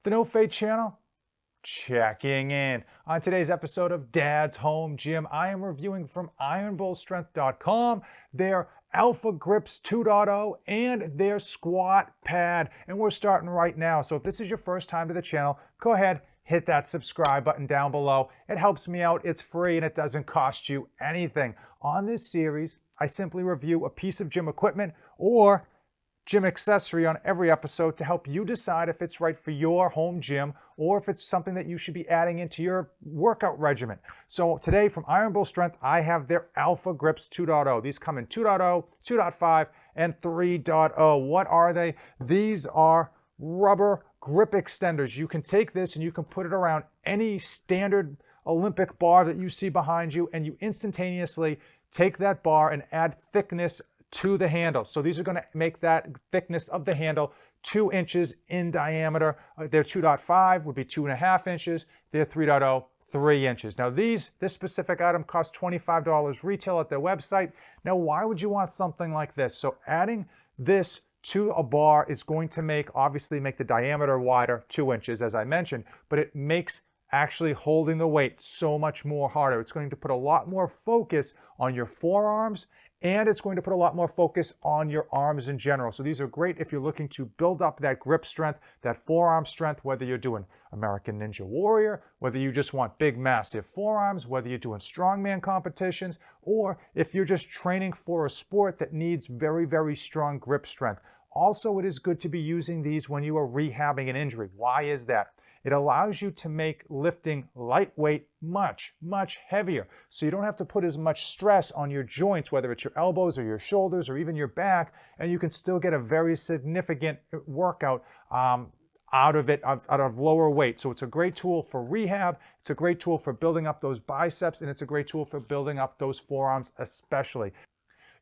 The No Fade channel, checking in. On today's episode of Dad's Home Gym, I am reviewing from ironbullstrength.com their Alpha gripz 2.0 and their squat pad. And we're starting right now. So if this is your first time to the channel, go ahead, hit that subscribe button down below. It helps me out, it's free, and it doesn't cost you anything. On this series, I simply review a piece of gym equipment or gym accessory on every episode to help you decide if it's right for your home gym or if it's something that you should be adding into your workout regimen. So today from Iron Bull Strength, I have their Alpha gripz 2.0. These come in 2.0, 2.5, and 3.0. What are they? These are rubber grip extenders. You can take this and you can put it around any standard Olympic bar that you see behind you, and you instantaneously take that bar and add thickness to the handle. So these are going to make that thickness of the handle 2 inches in diameter. Their 2.5 would be 2.5 inches. Their 3.0, 3 inches. Now this specific item costs $25 retail at their website. Now why would you want something like this? So adding this to a bar is going to obviously make the diameter wider, 2 inches as I mentioned, but it makes actually holding the weight so much more harder. It's going to put a lot more focus on your forearms, and it's going to put a lot more focus on your arms in general. So these are great if you're looking to build up that grip strength, that forearm strength, whether you're doing American Ninja Warrior, whether you just want big, massive forearms, whether you're doing strongman competitions, or if you're just training for a sport that needs very, very strong grip strength. Also, it is good to be using these when you are rehabbing an injury. Why is that? It allows you to make lifting lightweight much, much heavier. So you don't have to put as much stress on your joints, whether it's your elbows or your shoulders or even your back, and you can still get a very significant workout out of lower weight. So it's a great tool for rehab, it's a great tool for building up those biceps, and it's a great tool for building up those forearms especially.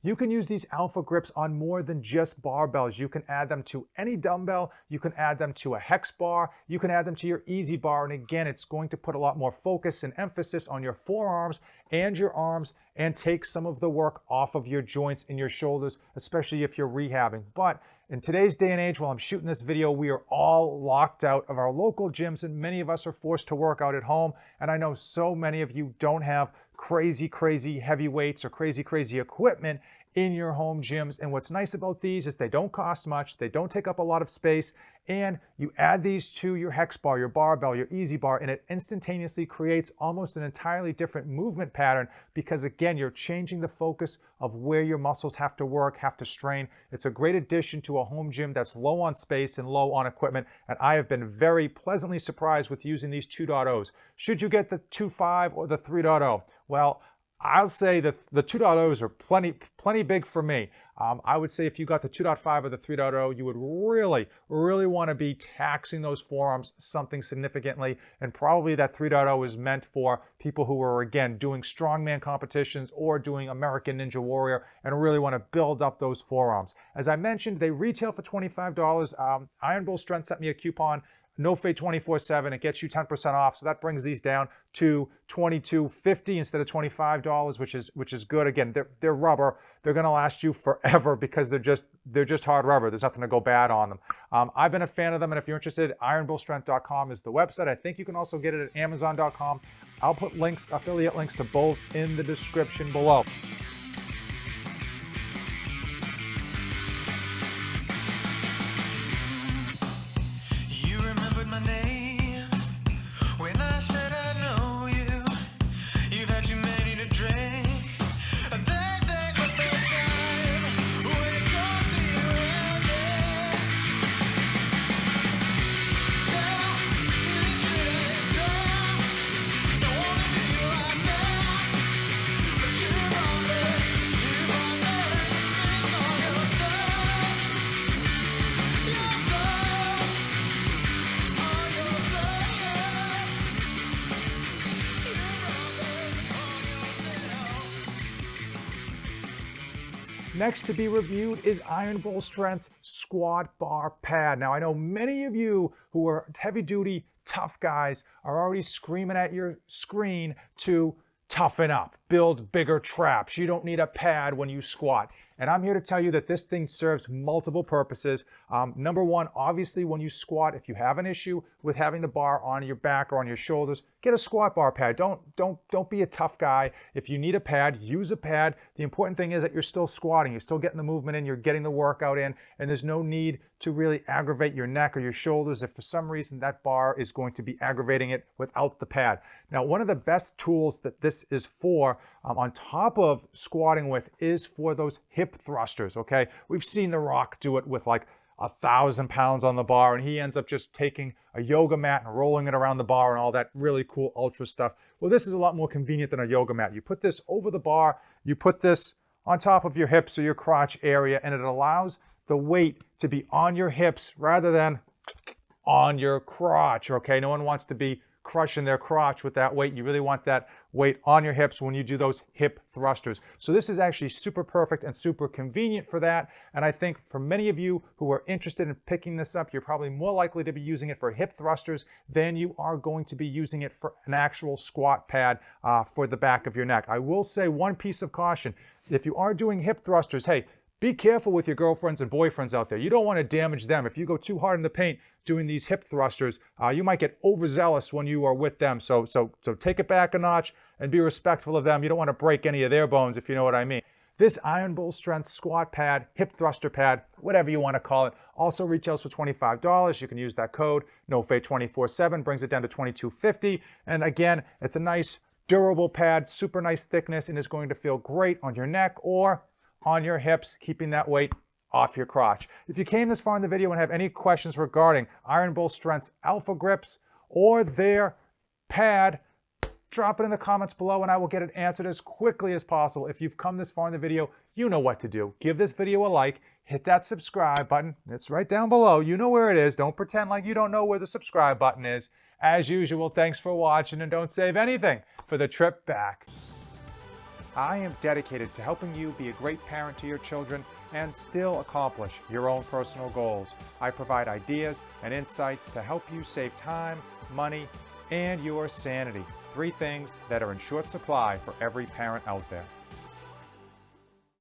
You can use these Alpha grips on more than just barbells. You can add them to any dumbbell. You can add them to a hexbar. You can add them to your easy bar. And again, it's going to put a lot more focus and emphasis on your forearms and your arms and take some of the work off of your joints and your shoulders, especially if you're rehabbing. But in today's day and age, while I'm shooting this video, we are all locked out of our local gyms, and many of us are forced to work out at home. And I know so many of you don't have crazy heavy weights or crazy equipment in your home gyms. And what's nice about these is they don't cost much, they don't take up a lot of space, and you add these to your hex bar, your barbell, your easy bar, and it instantaneously creates almost an entirely different movement pattern because again, you're changing the focus of where your muscles have to work, have to strain. It's a great addition to a home gym that's low on space and low on equipment, and I have been very pleasantly surprised with using these 2.0s. Should you get the 2.5 or the 3.0? Well, I'll say that the 2.0s are plenty big for me. I would say if you got the 2.5 or the 3.0, you would really want to be taxing those forearms something significantly. And probably that 3.0 is meant for people who are, again, doing strongman competitions or doing American Ninja Warrior and really want to build up those forearms. As I mentioned, they retail for $25. Iron Bull Strength sent me a coupon, No Fade 24/7. It gets you 10% off. So that brings these down to $22.50 instead of $25, which is good. Again, they're rubber. They're going to last you forever because they're just hard rubber. There's nothing to go bad on them. I've been a fan of them, and if you're interested, ironbullstrength.com is the website. I think you can also get it at amazon.com. I'll put links, affiliate links to both in the description below. Next to be reviewed is Iron Bull Strength's squat bar pad. Now I know many of you who are heavy duty, tough guys are already screaming at your screen to toughen up, build bigger traps. You don't need a pad when you squat. And I'm here to tell you that this thing serves multiple purposes. Number one, obviously when you squat, if you have an issue with having the bar on your back or on your shoulders, get a squat bar pad. Don't be a tough guy. If you need a pad, use a pad. The important thing is that you're still squatting. You're still getting the movement in. You're getting the workout in. And there's no need to really aggravate your neck or your shoulders if for some reason that bar is going to be aggravating it without the pad. Now, one of the best tools that this is for, on top of squatting with, is for those hip thrusters, okay? We've seen The Rock do it with like 1,000 pounds on the bar, and he ends up just taking a yoga mat and rolling it around the bar and all that really cool ultra stuff. Well, this is a lot more convenient than a yoga mat. You put this over the bar, you put this on top of your hips or your crotch area, and it allows the weight to be on your hips rather than on your crotch, okay? No one wants to be crushing their crotch with that weight. You really want that weight on your hips when you do those hip thrusters. So this is actually super perfect and super convenient for that. And I think for many of you who are interested in picking this up, you're probably more likely to be using it for hip thrusters than you are going to be using it for an actual squat pad for the back of your neck. I will say one piece of caution. If you are doing hip thrusters, hey, be careful with your girlfriends and boyfriends out there. You don't want to damage them. If you go too hard in the paint doing these hip thrusters, you might get overzealous when you are with them. So take it back a notch and be respectful of them. You don't want to break any of their bones, if you know what I mean. This ironbullstrength squat pad, hip thruster pad, whatever you want to call it, also retails for $25. You can use that code, NOFADE247, brings it down to $22.50. And again, it's a nice durable pad, super nice thickness, and is going to feel great on your neck or on your hips, keeping that weight off your crotch. If you came this far in the video and have any questions regarding ironbullstrength's Alpha Grips or their pad, drop it in the comments below and I will get it answered as quickly as possible. If you've come this far in the video, you know what to do. Give this video a like, hit that subscribe button. It's right down below. You know where it is. Don't pretend like you don't know where the subscribe button is. As usual, thanks for watching, and don't save anything for the trip back. I am dedicated to helping you be a great parent to your children and still accomplish your own personal goals. I provide ideas and insights to help you save time, money, and your sanity. 3 things that are in short supply for every parent out there.